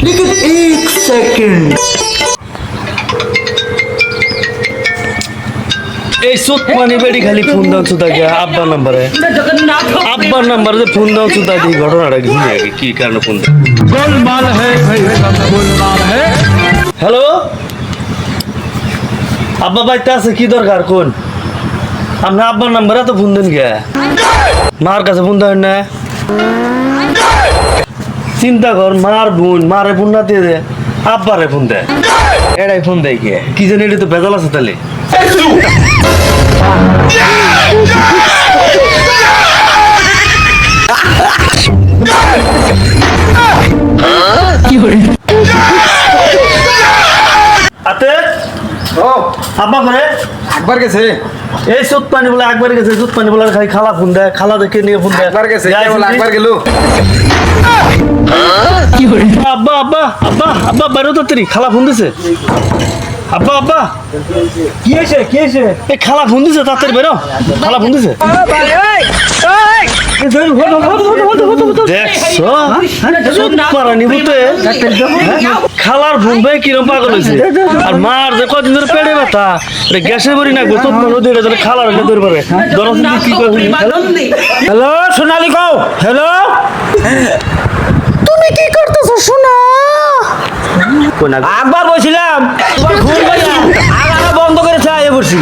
लेकिन एक सेकंड এই সুত মানে বেড়ি খালি ফোন দাও সুতা গিয়া আব্বার নাম্বারে আব্বার নাম্বারে ফোন দাও সুতা দি ঘটনাটা কি শুনে কি কারণে ফোন দাও गोलमाल है भाई सब गोलमाल है হ্যালো আব্বা বাইতে আছে কি দরকার কোন আপনি আব্বার নাম্বারে তো ফোন দেন গিয়া মার কাছে ফোন দেন না চিন্তা কর মার বোন মারে ফোন না দিয়ে দে আব্বারে ফোন দে এটাই ফোন দেয় কে কি জানি এটা তো বেজাল আছে তাহলে আতে ও আব্বা করে একবার গেছে এই সুত পানি বলে একবার গেছে সুত পানি বলে খালি খালা ফোন দেয় খালা দেখে নিয়ে ফোন দেয় একবার গেছে কে বলে একবার গেল আব্বা আব্বা আব্বা আব্বা বাইরে তো তেরি খালা ফোন দিছে আব্বা আব্বা কি হয়েছে কি হয়েছে এই খালা ফোন দিছে তাড়াতাড়ি বেরো খালা ফোন দিছে দেখছো সুত পারা নিবুতে খালার ফোন ভাই কিরম পাগল হয়েছে আর মার যে কদিন ধরে পেটে ব্যথা গ্যাসের বড়ি না গোসত নদী খালার ধরে পারে ধরো কি করে হ্যালো সোনালি কও হ্যালো তুমি কি করতেছো শোনা একবার বলছিলাম তোমার ঘুম পাইয়া আগা বন্ধ করে চাইয়ে পড়ছি